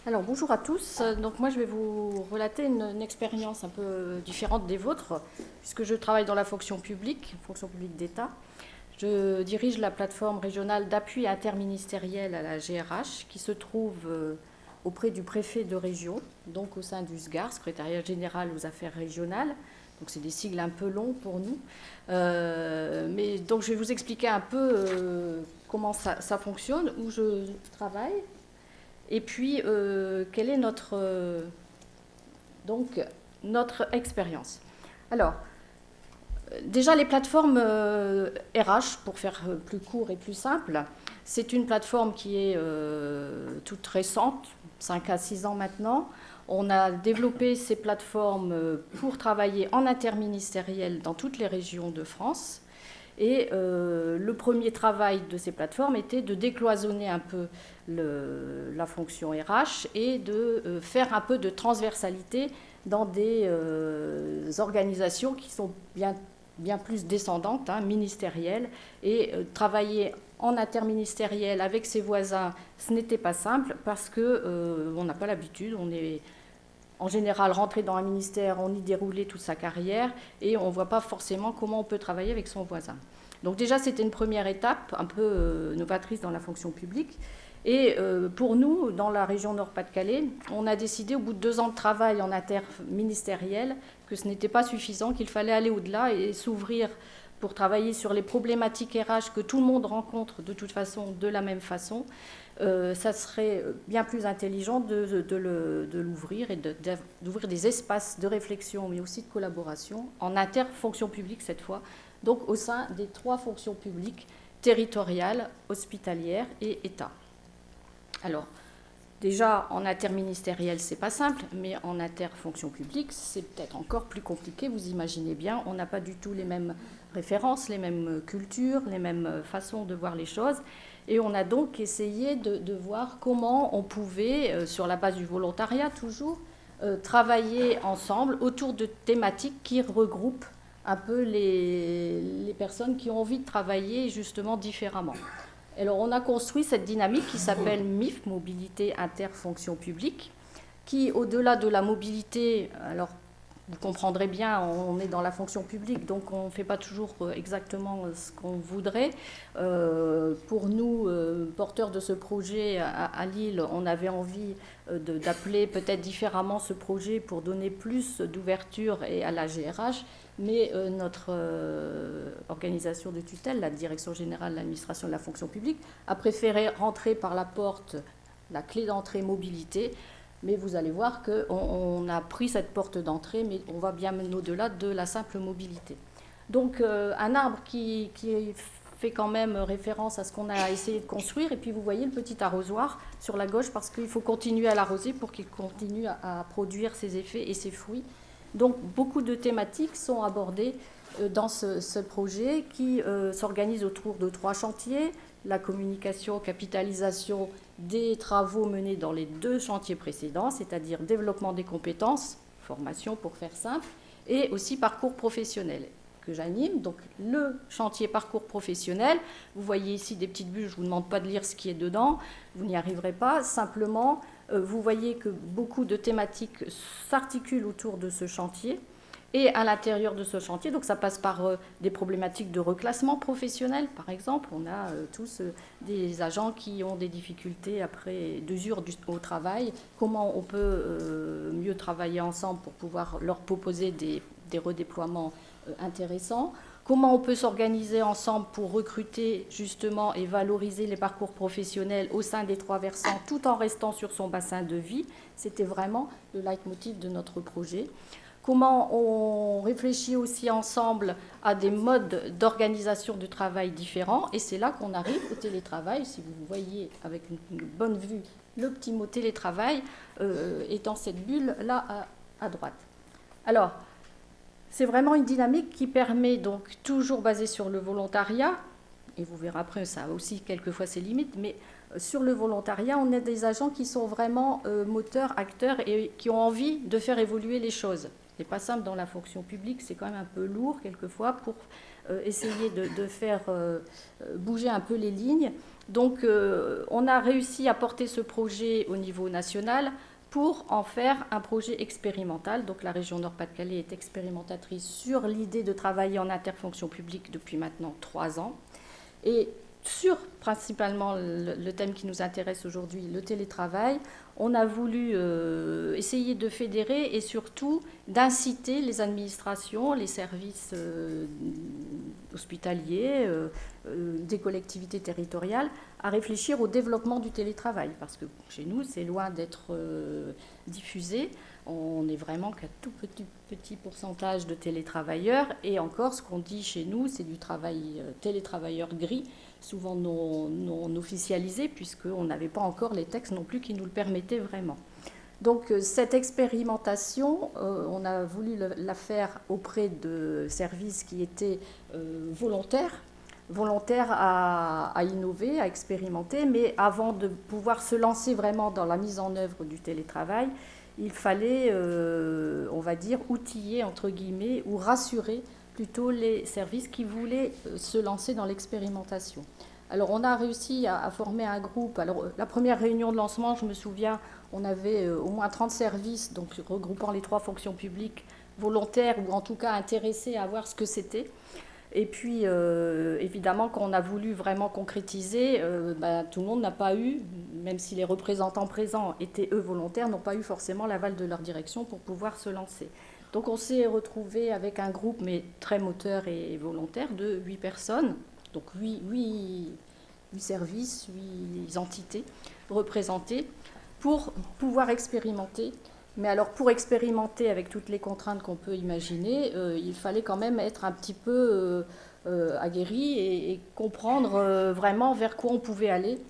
Alors bonjour à tous. Donc moi je vais vous relater une expérience un peu différente des vôtres, puisque je travaille dans la fonction publique d'État. Je dirige la plateforme régionale d'appui interministériel à la GRH, qui se trouve auprès du préfet de région, donc au sein du SGAR, secrétariat général aux affaires régionales. Donc c'est des sigles un peu longs pour nous. Mais donc je vais vous expliquer un peu comment ça fonctionne, où je travaille. Et puis, quelle est notre expérience? Alors, déjà, les plateformes RH, pour faire plus court et plus simple, c'est une plateforme qui est toute récente, 5 à 6 ans maintenant. On a développé ces plateformes pour travailler en interministériel dans toutes les régions de France. Et le premier travail de ces plateformes était de décloisonner un peu la fonction RH et de faire un peu de transversalité dans des organisations qui sont bien plus descendantes, ministérielles. Et travailler en interministériel avec ses voisins, ce n'était pas simple parce qu'on n'a pas l'habitude, on est en général rentré dans un ministère, on y déroulait toute sa carrière et on ne voit pas forcément comment on peut travailler avec son voisin. Donc déjà, c'était une première étape un peu novatrice dans la fonction publique. Et pour nous, dans la région Nord-Pas-de-Calais, on a décidé au bout de 2 ans de travail en interministériel que ce n'était pas suffisant, qu'il fallait aller au-delà et s'ouvrir pour travailler sur les problématiques RH que tout le monde rencontre de toute façon, de la même façon. Ça serait bien plus intelligent de l'ouvrir et d'ouvrir des espaces de réflexion, mais aussi de collaboration, en interfonction publique cette fois, donc au sein des 3 fonctions publiques, territoriales, hospitalières et État. Alors, déjà, en interministériel, c'est pas simple, mais en interfonction publique, c'est peut-être encore plus compliqué, vous imaginez bien, on n'a pas du tout les mêmes références, les mêmes cultures, les mêmes façons de voir les choses. Et on a donc essayé de voir comment on pouvait, sur la base du volontariat toujours, travailler ensemble autour de thématiques qui regroupent un peu les personnes qui ont envie de travailler justement différemment. Alors on a construit cette dynamique qui s'appelle MIF, Mobilité Interfonction Publique, qui au-delà de la mobilité, alors vous comprendrez bien, on est dans la fonction publique, donc on ne fait pas toujours exactement ce qu'on voudrait. Pour nous, porteurs de ce projet à Lille, on avait envie d'appeler peut-être différemment ce projet pour donner plus d'ouverture et à la GRH, mais notre organisation de tutelle, la Direction générale de l'administration de la fonction publique, a préféré rentrer par la porte, la clé d'entrée mobilité. Mais vous allez voir qu'on a pris cette porte d'entrée, mais on va bien au-delà de la simple mobilité. Donc un arbre qui fait quand même référence à ce qu'on a essayé de construire. Et puis vous voyez le petit arrosoir sur la gauche, parce qu'il faut continuer à l'arroser pour qu'il continue à produire ses effets et ses fruits. Donc beaucoup de thématiques sont abordées dans ce projet qui s'organise autour de 3 chantiers. La communication, capitalisation des travaux menés dans les 2 chantiers précédents, c'est-à-dire développement des compétences, formation pour faire simple, et aussi parcours professionnel que j'anime. Donc le chantier parcours professionnel, vous voyez ici des petites bulles, je ne vous demande pas de lire ce qui est dedans, vous n'y arriverez pas, simplement vous voyez que beaucoup de thématiques s'articulent autour de ce chantier. Et à l'intérieur de ce chantier, donc ça passe par des problématiques de reclassement professionnel, par exemple. On a tous des agents qui ont des difficultés après d'usure au travail. Comment on peut mieux travailler ensemble pour pouvoir leur proposer des redéploiements intéressants? Comment on peut s'organiser ensemble pour recruter justement et valoriser les parcours professionnels au sein des 3 versants tout en restant sur son bassin de vie? C'était vraiment le leitmotiv de notre projet. Comment on réfléchit aussi ensemble à des modes d'organisation du travail différents. Et c'est là qu'on arrive au télétravail. Si vous voyez avec une bonne vue le petit mot télétravail est dans cette bulle-là à droite. Alors, c'est vraiment une dynamique qui permet, donc toujours basée sur le volontariat, et vous verrez après, ça a aussi quelquefois ses limites, mais sur le volontariat, on a des agents qui sont vraiment moteurs, acteurs et qui ont envie de faire évoluer les choses. n'est pas simple dans la fonction publique, c'est quand même un peu lourd quelquefois pour essayer de faire bouger un peu les lignes. Donc on a réussi à porter ce projet au niveau national pour en faire un projet expérimental. Donc la région Nord-Pas-de-Calais est expérimentatrice sur l'idée de travailler en interfonction publique depuis maintenant 3 ans. Et sur principalement le thème qui nous intéresse aujourd'hui, le télétravail, on a voulu essayer de fédérer et surtout d'inciter les administrations, les services hospitaliers, des collectivités territoriales à réfléchir au développement du télétravail. Parce que chez nous, c'est loin d'être diffusé. On n'est vraiment qu'un tout petit pourcentage de télétravailleurs. Et encore, ce qu'on dit chez nous, c'est du travail télétravailleur gris, souvent non officialisé, puisqu'on n'avait pas encore les textes non plus qui nous le permettaient vraiment. Donc cette expérimentation, on a voulu la faire auprès de services qui étaient volontaires à innover, à expérimenter, mais avant de pouvoir se lancer vraiment dans la mise en œuvre du télétravail, il fallait, on va dire, outiller, entre guillemets, ou rassurer plutôt les services qui voulaient se lancer dans l'expérimentation. Alors on a réussi à former un groupe. Alors la première réunion de lancement, je me souviens, on avait au moins 30 services, donc regroupant les 3 fonctions publiques volontaires ou en tout cas intéressés à voir ce que c'était. Et puis, évidemment, quand on a voulu vraiment concrétiser, tout le monde n'a pas eu, même si les représentants présents étaient eux volontaires, n'ont pas eu forcément l'aval de leur direction pour pouvoir se lancer. Donc on s'est retrouvé avec un groupe, mais très moteur et volontaire, de 8 personnes, donc 8 services, 8 entités représentées, pour pouvoir expérimenter. Mais alors pour expérimenter avec toutes les contraintes qu'on peut imaginer, il fallait quand même être un petit peu aguerri et comprendre vraiment vers quoi on pouvait aller.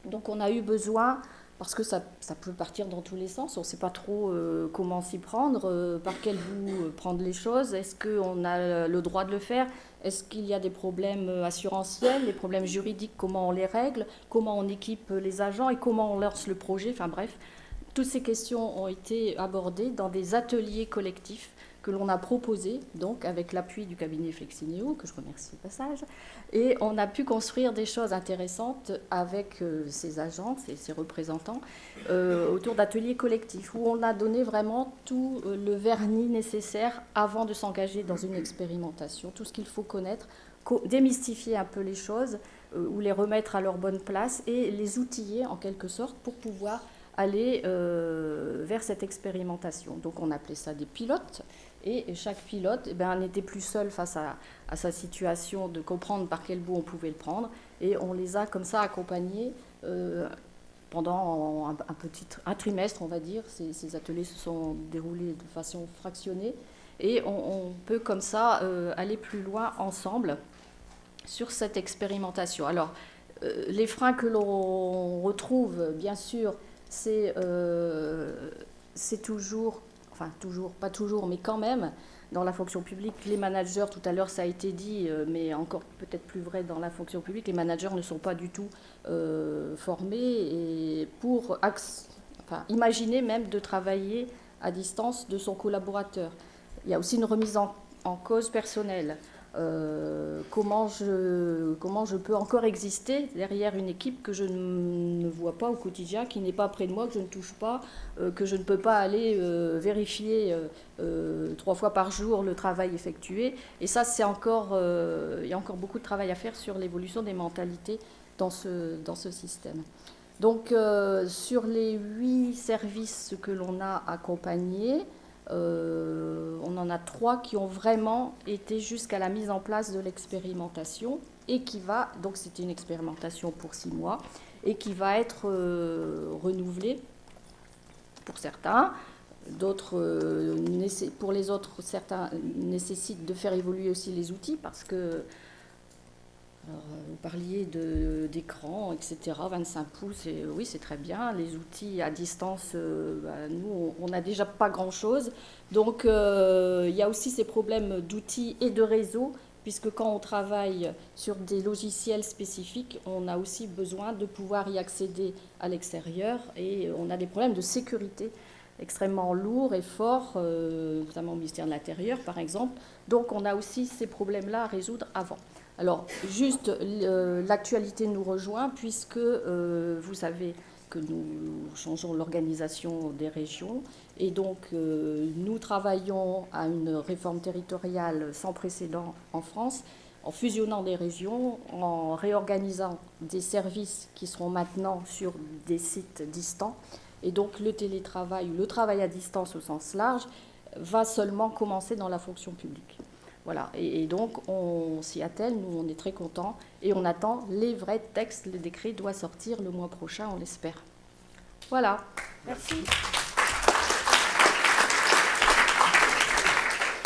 Donc on a eu besoin, parce que ça peut partir dans tous les sens, on ne sait pas trop comment s'y prendre, par quel bout prendre les choses, est-ce qu'on a le droit de le faire, est-ce qu'il y a des problèmes assurantiels, des problèmes juridiques, comment on les règle, comment on équipe les agents et comment on lance le projet, enfin bref. Toutes ces questions ont été abordées dans des ateliers collectifs que l'on a proposés, donc avec l'appui du cabinet Flexinéo, que je remercie au passage, et on a pu construire des choses intéressantes avec ces agents, ces représentants, autour d'ateliers collectifs, où on a donné vraiment tout le vernis nécessaire avant de s'engager dans une expérimentation, tout ce qu'il faut connaître, démystifier un peu les choses, ou les remettre à leur bonne place, et les outiller en quelque sorte pour pouvoir aller vers cette expérimentation. Donc on appelait ça des pilotes, et chaque pilote n'était plus seul face à sa situation de comprendre par quel bout on pouvait le prendre, et on les a comme ça accompagnés pendant un trimestre, on va dire. Ces ateliers se sont déroulés de façon fractionnée, et on peut comme ça aller plus loin ensemble sur cette expérimentation. Alors les freins que l'on retrouve, bien sûr, c'est toujours, pas toujours, mais quand même, dans la fonction publique, les managers, tout à l'heure ça a été dit, mais encore peut-être plus vrai dans la fonction publique, les managers ne sont pas du tout formés et pour imaginer même de travailler à distance de son collaborateur. Il y a aussi une remise en cause personnelle. Comment je peux encore exister derrière une équipe que je ne vois pas au quotidien, qui n'est pas près de moi, que je ne touche pas, que je ne peux pas aller vérifier 3 fois par jour le travail effectué. Et ça, il y a encore beaucoup de travail à faire sur l'évolution des mentalités dans ce système. Donc, sur les 8 services que l'on a accompagnés, on en a 3 qui ont vraiment été jusqu'à la mise en place de l'expérimentation et donc c'était une expérimentation pour 6 mois et qui va être renouvelée pour certains. Pour les autres, certains nécessitent de faire évoluer aussi les outils parce que vous parliez d'écran, etc., 25 pouces, et oui, c'est très bien. Les outils à distance, nous, on n'a déjà pas grand-chose. Donc, il y a aussi ces problèmes d'outils et de réseau, puisque quand on travaille sur des logiciels spécifiques, on a aussi besoin de pouvoir y accéder à l'extérieur, et on a des problèmes de sécurité. extrêmement lourd et fort, notamment au ministère de l'Intérieur, par exemple. Donc, on a aussi ces problèmes-là à résoudre avant. Alors, juste, l'actualité nous rejoint, puisque vous savez que nous changeons l'organisation des régions. Et donc, nous travaillons à une réforme territoriale sans précédent en France, en fusionnant des régions, en réorganisant des services qui seront maintenant sur des sites distants. Et donc, le télétravail, le travail à distance au sens large, va seulement commencer dans la fonction publique. Voilà, et donc on s'y attelle, nous on est très contents, et on attend les vrais textes. Le décret doit sortir le mois prochain, on l'espère. Voilà. Merci.